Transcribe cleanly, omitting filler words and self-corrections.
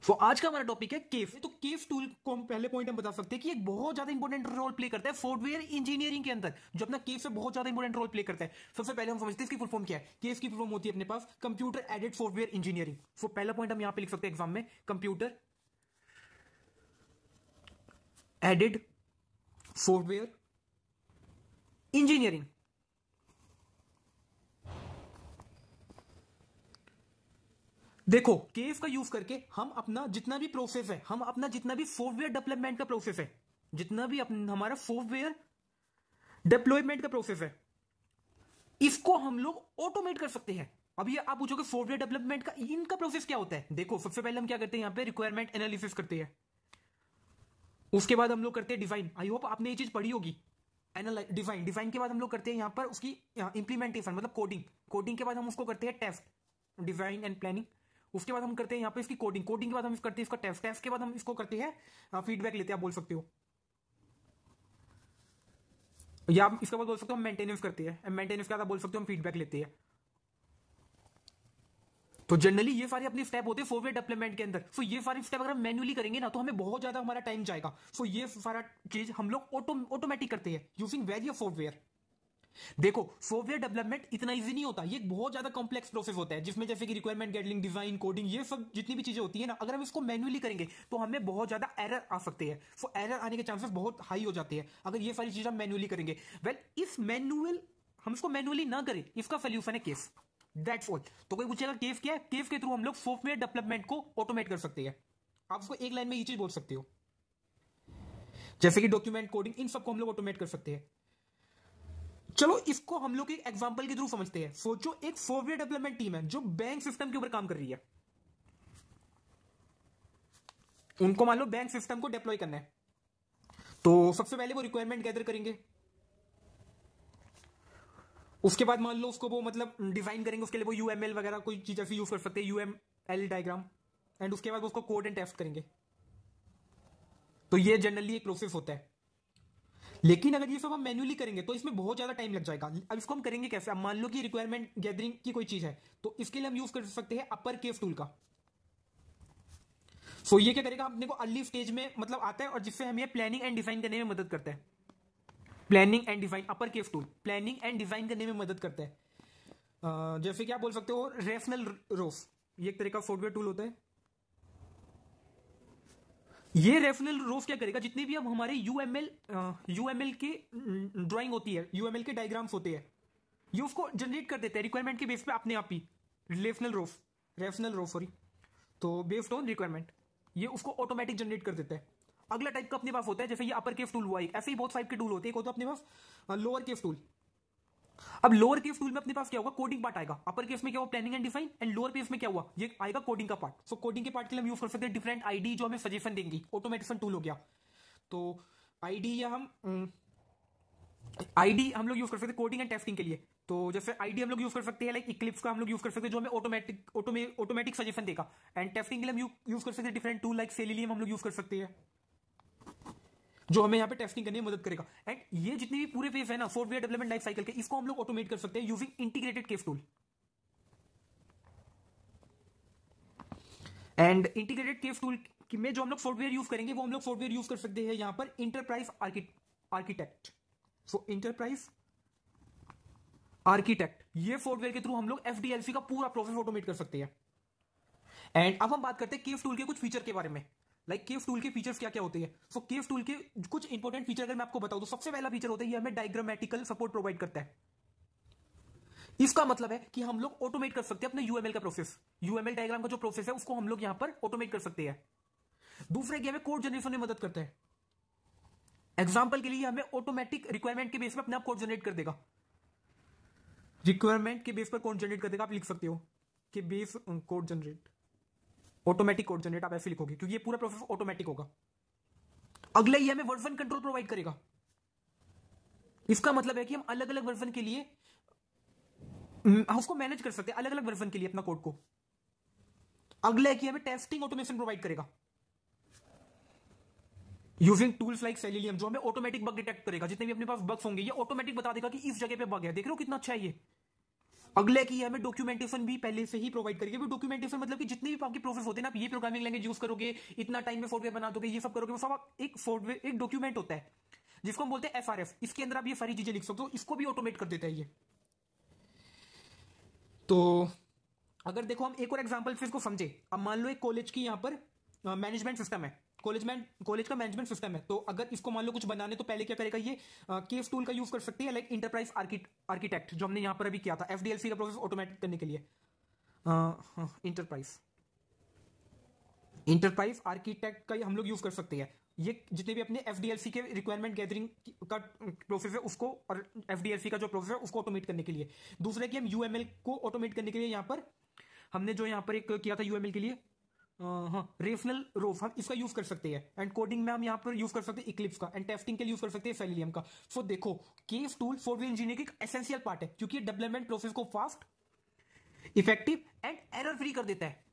आज का हमारा टॉपिक है केफ। तो केफ टूल को हम पहले पॉइंट हम बता सकते हैं कि एक बहुत ज्यादा इंपॉर्टेंट रोल प्ले करता है सॉफ्टवेयर इंजीनियरिंग के अंदर, जो अपना केफ से बहुत ज्यादा इंपॉर्टेंट रोल प्ले करता है। सबसे पहले हम समझते हैं इसकी फुल फॉर्म क्या है। केफ की फुल फॉर्म होती है अपने पास कंप्यूटर एडेड सॉफ्टवेयर इंजीनियरिंग। सो पहला पॉइंट हम यहां पे लिख सकते हैं एग्जाम में, कंप्यूटर एडेड सॉफ्टवेयर इंजीनियरिंग। देखो, केफ का यूज करके हम अपना जितना भी प्रोसेस है, हम अपना जितना भी सॉफ्टवेयर डेवलपमेंट का प्रोसेस है, जितना भी हमारा सॉफ्टवेयर डिप्लॉयमेंट का प्रोसेस है, इसको हम लोग ऑटोमेट कर सकते हैं। अब ये आप पूछोगे सॉफ्टवेयर डेवलपमेंट का इनका प्रोसेस क्या होता है। देखो, सबसे पहले हम क्या करते हैं, यहां पे रिक्वायरमेंट एनालिसिस करते हैं। उसके बाद हम लोग करते हैं डिफाइन। आई होप आपने ये चीज पढ़ी होगी, डिफाइन। डिफाइन के बाद हम लोग करते हैं यहां पर उसकी इंप्लीमेंटेशन, मतलब कोडिंग। कोडिंग के बाद हम उसको करते हैं टेस्ट, डिजाइन एंड प्लानिंग। उसके बाद हम करते हैं यहाँ पे इसकी कोडिंग। कोडिंग के बाद हम करते हैं इसका टेस्ट। टेस्ट के बाद हम इसको करते हैं फीडबैक लेते हैं, आप बोल सकते हो, या आप इसके बाद बोल सकते हो हम मेंटेनेंस करते हैं। मेंटेनेंस के बाद आप बोल सकते हो हम फीडबैक लेते हैं। तो जनरली ये सारे अपने स्टेप होते हैं सॉफ्टवेयर डेवलपमेंट के अंदर। सो ये सारे स्टेप अगर हम मैन्युअली करेंगे ना, तो हमें बहुत ज्यादा हमारा टाइम जाएगा। सो ये सारा चीज हम लोग ऑटोमेटिक करते हैं यूजिंग वेरियस सॉफ्टवेयर। देखो, सॉफ्टवेयर डेवलपमेंट इतना इजी नहीं होता, ये बहुत ज्यादा कॉम्प्लेक्स प्रोसेस होता है, जिसमें जैसे कि रिक्वायरमेंट गेटलिंग, डिजाइन, कोडिंग, ये सब जितनी भी चीजें होती है ना, अगर हम इसको मैन्युअली करेंगे तो हमें बहुत ज्यादा एरर आ सकते हैं। सो एरर आने के चांसेस बहुत हाई हो जाते हैं अगर ये सारी चीजें हम मैन्युअली करेंगे। इस मैनुअल हम इसको मैन्युअली ना करें, इसका सोल्यूशन है केस। That's all. तो कोई पूछेगा केस क्या है, केस के थ्रू हम लोग सॉफ्टवेयर डेवलपमेंट को ऑटोमेट कर सकते हैं। आप उसको एक लाइन में ये चीज बोल सकते हो, जैसे कि डॉक्यूमेंट, कोडिंग, इन सबको हम लोग ऑटोमेट कर सकते हैं। चलो इसको हम लोग एक एग्जांपल के थ्रू समझते हैं। सोचो, एक सॉफ्टवेयर डेवलपमेंट टीम है जो बैंक सिस्टम के ऊपर काम कर रही है। उनको मान लो बैंक सिस्टम को डिप्लॉय करना है, तो सबसे पहले वो रिक्वायरमेंट गैदर करेंगे। उसके बाद मान लो उसको वो मतलब डिजाइन करेंगे, उसके लिए वो यूएमएल वगैरह कोई चीज ऐसी यूज कर सकते हैं, यूएमएल डायग्राम। एंड उसके बाद वो उसको कोड एंड टेस्ट करेंगे। तो ये जनरली एक प्रोसेस होता है। लेकिन अगर ये सब हम मैन्युअली करेंगे तो इसमें बहुत ज्यादा टाइम लग जाएगा। अब इसको हम करेंगे कैसे। अब मान लो कि रिक्वायरमेंट गैदरिंग की कोई चीज है, तो इसके लिए हम यूज कर सकते हैं अपर केस टूल का। सो ये क्या करेगा, अपने को अर्ली स्टेज में मतलब आता है, और जिससे हमें प्लानिंग एंड डिजाइन करने में मदद करता है। Planning and design, upper case tool planning and design करने में मदद करता है। जैसे कि आप बोल सकते हो रेफनल रोफ, ये एक तरह का सॉफ्टवेयर टूल होता है। ये रेफरल रोज क्या करेगा, जितनी भी अब हमारे यूएमएल की ड्राइंग होती है, यूएमएल के डायग्राम्स होते हैं, ये उसको जनरेट कर देते हैं रिक्वायरमेंट के बेस पे अपने आप ही। रेफनल रोफ सॉरी। तो बेस्ड ऑन रिक्वायरमेंट ये उसको ऑटोमेटिक जनरेट कर देता है। अगला टाइप का अपने पास होता है, जैसे ये अपर केस टूल हुआ एक, ऐसे ही बहुत टाइप के टूल होते हैं। एक होता है अपने पास लोअर केस टूल। अब लोअर केस टूल में अपने पास क्या होगा, कोडिंग पार्ट आएगा। अपर केस में क्या हुआ, planning and define. And lower case में क्या हुआ, ये आएगा कोडिंग का पार्ट। सो कोडिंग के पार्ट के लिए हम यूज कर सकते हैं डिफरेंट आईडी, जो हमें सजेशन देंगी। ऑटोमेटिशन टूल हो गया, तो आईडी या हम आईडी हम लोग यूज कर सकते हैं कोडिंग एंड टेस्टिंग के लिए। तो जैसे आईडी हम लोग यूज कर सकते हैं लाइक इक्लिप्स का हम लोग यूज कर सकते हैं, जो हमें ऑटोमेटिक सजेशन देगा। एंड टेस्टिंग के लिए हम यूज कर सकते हैं डिफरेंट टूल लाइक सेलिलियम हम लोग यूज कर सकते हैं, जो हमें यहाँ पे टेस्टिंग करने में मदद करेगा। एंड ये जितने भी पूरे फेज है ना सॉफ्टवेयर डेवलपमेंट लाइफ साइकिल के, इसको हम लोग ऑटोमेट कर सकते हैं using integrated case tool. And integrated case tool में जो हम लोग सॉफ्टवेयर यूज करेंगे, वो हम लोग सॉफ्टवेयर यूज कर सकते हैं यहां पर इंटरप्राइज आर्किटेक्ट। सो इंटरप्राइज आर्किटेक्ट, ये सॉफ्टवेयर के थ्रू हम लोग एफडीएलसी का पूरा प्रोसेस ऑटोमेट कर सकते हैं। एंड अब हम बात करते हैं केस टूल के कुछ फीचर के बारे में, लाइक केस टूल के फीचर्स क्या क्या होते हैं। सो केस टूल के कुछ इंपॉर्टेंट फीचर अगर मैं आपको बताऊं, तो सबसे पहला फीचर होता है ये हमें डायग्रामेटिकल सपोर्ट प्रोवाइड करता है। इसका मतलब है कि हम लोग ऑटोमेट कर सकते हैं अपने यूएमएल का प्रोसेस। यूएमएल डायग्राम का जो प्रोसेस है, उसको हम लोग यहां पर ऑटोमेट कर सकते हैं। दूसरा कि हमें कोड जनरेशन में मदद करता है। एग्जाम्पल के लिए हमें ऑटोमेटिक रिक्वायरमेंट के बेस पर अपने आप कोड जनरेट कर देगा। रिक्वायरमेंट के बेस पर कोड जनरेट कर देगा, आप लिख सकते हो कि base code generate, automatic code generate आप ऐसे लिखोगे, क्योंकि ये पूरा प्रोसेस ऑटोमेटिक होगा। अगला ये हमें वर्जन कंट्रोल प्रोवाइड करेगा। इसका मतलब है कि हम अलग अलग वर्जन के लिए हम उसको मैनेज कर सकते हैं, अलग अलग वर्जन के लिए अपना कोड को। अगला है कि हमें टेस्टिंग ऑटोमेशन प्रोवाइड करेगा यूजिंग टूल्स लाइक सेलिलियम, जो हमें ऑटोमेटिक बग डिटेक्ट करेगा। जितने भी अपने पास बग्स होंगे, ये ऑटोमेटिक बता देगा कि इस जगह पे बग है। देख रहे हो कितना अच्छा है ये। अगले की हमें डॉक्यूमेंटेशन भी पहले से ही प्रोवाइड करेगी। डॉक्यूमेंटेशन मतलब कि जितने भी आपके प्रोसेस होते हैं ना, आप ये प्रोग्रामिंग लैंग्वेज यूज करोगे, इतना टाइम में सॉफ्टवेयर बना दोगे, ये सब करोगे, वो सब एक सॉफ्टवेयर, एक डॉक्यूमेंट होता है जिसको हम बोलते हैं एफआरएफ। इसके अंदर आप ये सारी चीजें लिख सकते हो, इसको भी ऑटोमेट कर देता है ये। तो अगर देखो हम एक और एग्जांपल फिर इसको समझे, अब मान लो एक कॉलेज की यहाँ पर मैनेजमेंट सिस्टम है, कॉलेज का मैनेजमेंट सिस्टम है। तो अगर इसको मान लो कुछ बनाने, तो पहले क्या करेगा ये, केस टूल का यूज कर सकती है, लाइक इंटरप्राइज आर्किटेक्ट जो हमने यहां पर अभी किया था एफडीएलसी का प्रोसेस ऑटोमेट करने के लिए। इंटरप्राइज आर्किटेक्ट का हम लोग यूज कर सकते हैं। ये जितने भी अपने एफडीएलसी के रिक्वायरमेंट गैदरिंग का प्रोसेस है उसको, और एफडीएलसी का जो प्रोसेस है उसको ऑटोमेट करने के लिए। दूसरे की हम यूएमएल को ऑटोमेट करने के लिए यहां पर हमने जो यहां पर एक किया था यूएमएल के लिए, रेफनल रोफ, हम इसका यूज कर सकते हैं। एंड कोडिंग में हम यहां पर यूज कर सकते हैं इक्लिप्स का, एंड टेस्टिंग के लिए यूज कर सकते हैं सेलेनियम का। सो देखो, केस टूल सॉफ्टवेयर इंजीनियरिंग का एसेंशियल पार्ट है, क्योंकि ये डेवलपमेंट प्रोसेस को fast, effective and error free कर देता है।